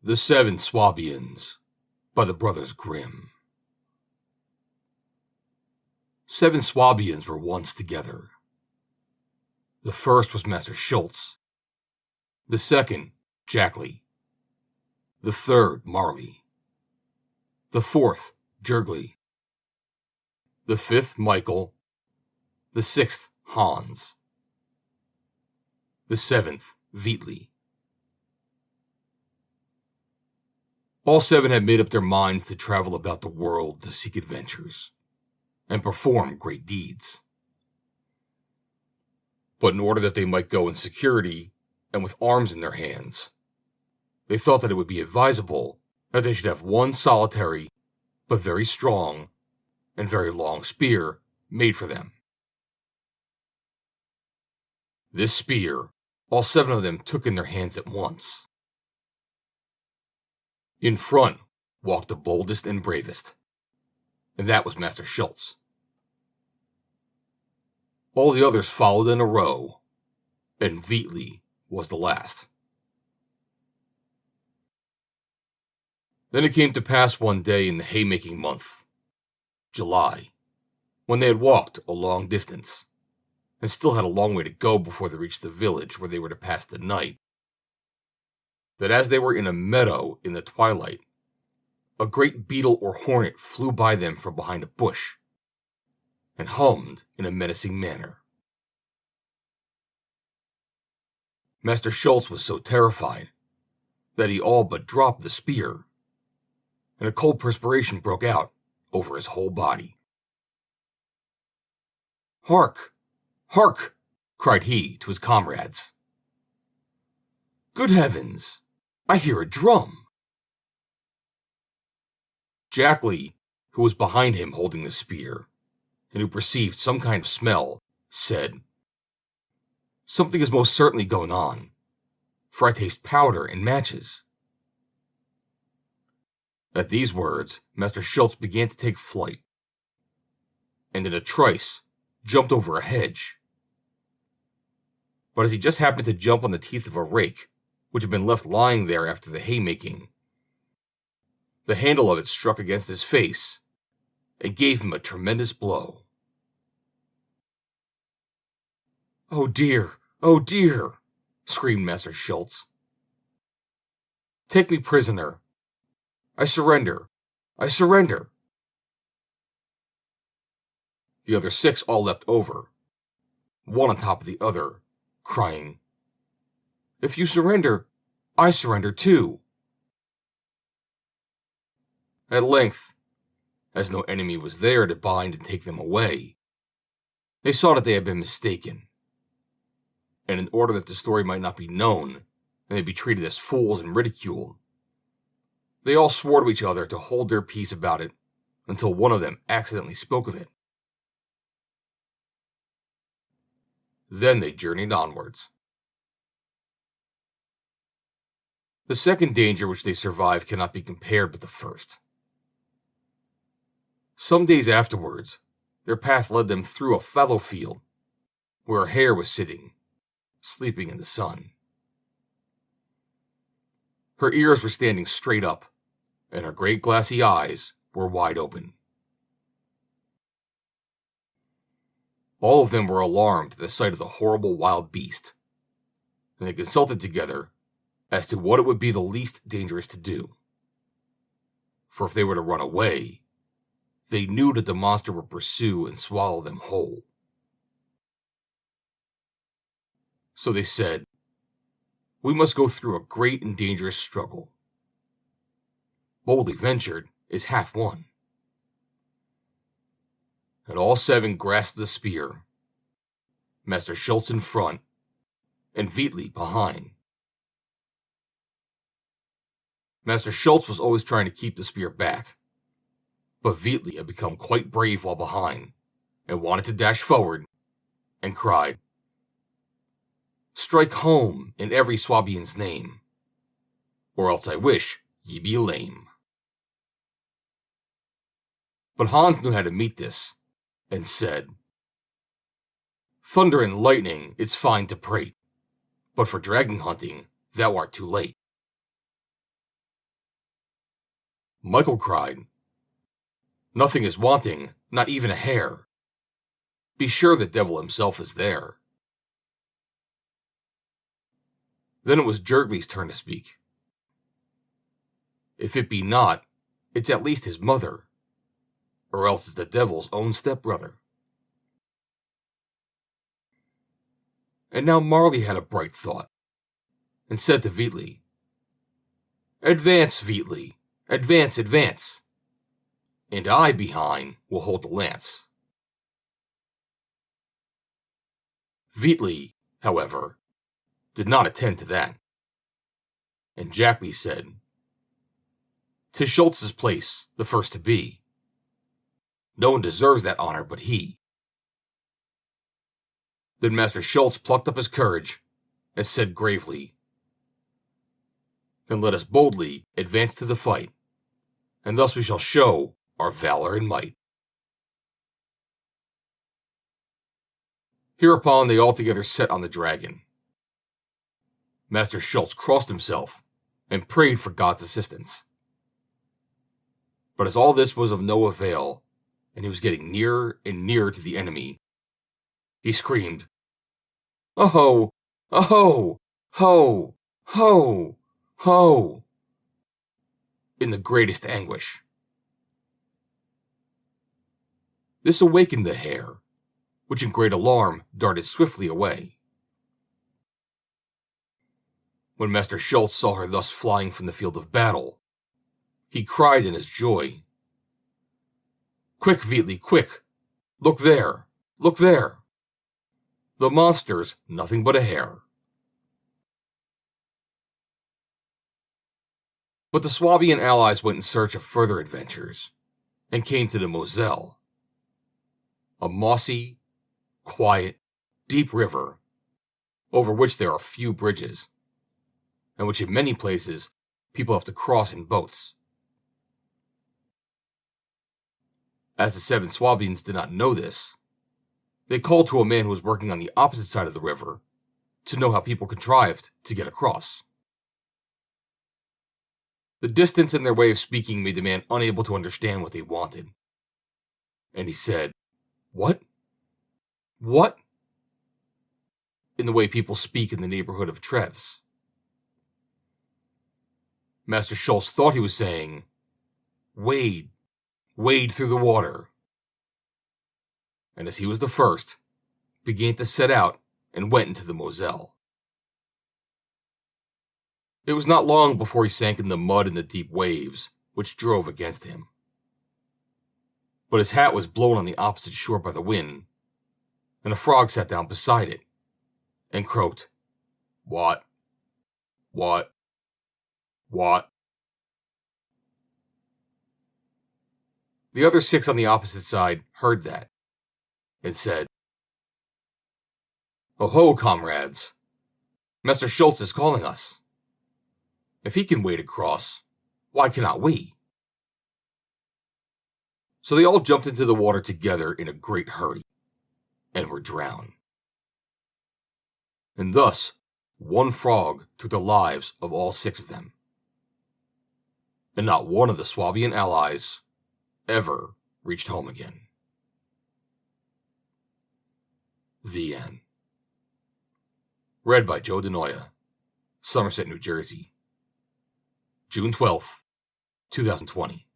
The Seven Swabians by the brothers Grimm. 7 Swabians were once together. The first was Master Schultz, the second, Jackley, the third, Marley, the fourth, Jurgly, the fifth, Michael, the sixth, Hans, the seventh, Wheatley. All 7 had made up their minds to travel about the world to seek adventures and perform great deeds. But in order that they might go in security and with arms in their hands, they thought that it would be advisable that they should have one solitary, but very strong and very long spear made for them. This spear, all 7 of them took in their hands at once. In front walked the boldest and bravest, and that was Master Schultz. All the others followed in a row, and Wheatley was the last. Then it came to pass one day in the haymaking month, July, when they had walked a long distance, and still had a long way to go before they reached the village where they were to pass the night, that as they were in a meadow in the twilight, a great beetle or hornet flew by them from behind a bush, and hummed in a menacing manner. Master Schultz was so terrified that he all but dropped the spear, and a cold perspiration broke out over his whole body. "Hark! Hark!" cried he to his comrades. "Good heavens! I hear a drum!" Jackley, who was behind him holding the spear, and who perceived some kind of smell, said, "Something is most certainly going on, for I taste powder and matches." At these words, Master Schultz began to take flight, and in a trice jumped over a hedge. But as he just happened to jump on the teeth of a rake, which had been left lying there after the haymaking, the handle of it struck against his face and gave him a tremendous blow. "Oh dear! Oh dear!" screamed Master Schultz. "Take me prisoner! I surrender! I surrender!" The other 6 all leapt over, one on top of the other, crying, "If you surrender, I surrender too." At length, as no enemy was there to bind and take them away, they saw that they had been mistaken, and in order that the story might not be known and they be treated as fools and ridiculed, they all swore to each other to hold their peace about it until one of them accidentally spoke of it. Then they journeyed onwards. The second danger which they survived cannot be compared with the first. Some days afterwards, their path led them through a fallow field, where a hare was sitting, sleeping in the sun. Her ears were standing straight up, and her great glassy eyes were wide open. All of them were alarmed at the sight of the horrible wild beast, and they consulted together as to what it would be the least dangerous to do. For if they were to run away, they knew that the monster would pursue and swallow them whole. So they said, "We must go through a great and dangerous struggle. Boldly ventured is half won." And all 7 grasped the spear, Master Schultz in front, and Wheatley behind. Master Schultz was always trying to keep the spear back, but Wheatley had become quite brave while behind, and wanted to dash forward, and cried, "Strike home in every Swabian's name, or else I wish ye be lame." But Hans knew how to meet this, and said, "Thunder and lightning, it's fine to prate, but for dragon hunting, thou art too late." Michael cried, "Nothing is wanting, not even a hair. Be sure the devil himself is there." Then it was Jergley's turn to speak. "If it be not, it's at least his mother, or else it's the devil's own stepbrother." And now Marley had a bright thought, and said to Wheatley, "Advance, Wheatley, advance, advance, and I behind will hold the lance." Wheatley, however, did not attend to that, and Jackley said, "'Tis Schultz's place, the first to be. No one deserves that honor but he." Then Master Schultz plucked up his courage and said gravely, "Then let us boldly advance to the fight, and thus we shall show our valor and might." Hereupon they all together set on the dragon. Master Schultz crossed himself and prayed for God's assistance. But as all this was of no avail, and he was getting nearer and nearer to the enemy, he screamed, "Oh, oh, ho, ho, ho," in the greatest anguish. This awakened the hare, which in great alarm darted swiftly away. When Master Schultz saw her thus flying from the field of battle, he cried in his joy, "Quick, Wheatley, quick! Look there! Look there! The monster's nothing but a hare." But the Swabian allies went in search of further adventures, and came to the Moselle, a mossy, quiet, deep river, over which there are few bridges, and which in many places people have to cross in boats. As the Seven Swabians did not know this, they called to a man who was working on the opposite side of the river to know how people contrived to get across. The distance and their way of speaking made the man unable to understand what they wanted, and he said, "What? What?" in the way people speak in the neighborhood of Treves. Master Schultz thought he was saying, "Wade, wade through the water," and as he was the first, began to set out and went into the Moselle. It was not long before he sank in the mud and the deep waves which drove against him. But his hat was blown on the opposite shore by the wind, and a frog sat down beside it and croaked, "What? What? What?" The other 6 on the opposite side heard that, and said, "Oh ho, comrades! Master Schultz is calling us. If he can wade across, why cannot we?" So they all jumped into the water together in a great hurry, and were drowned. And thus, one frog took the lives of all 6 of them. And not one of the Swabian allies ever reached home again. The end. Read by Joe DeNoia, Somerset, New Jersey. June 12th, 2020.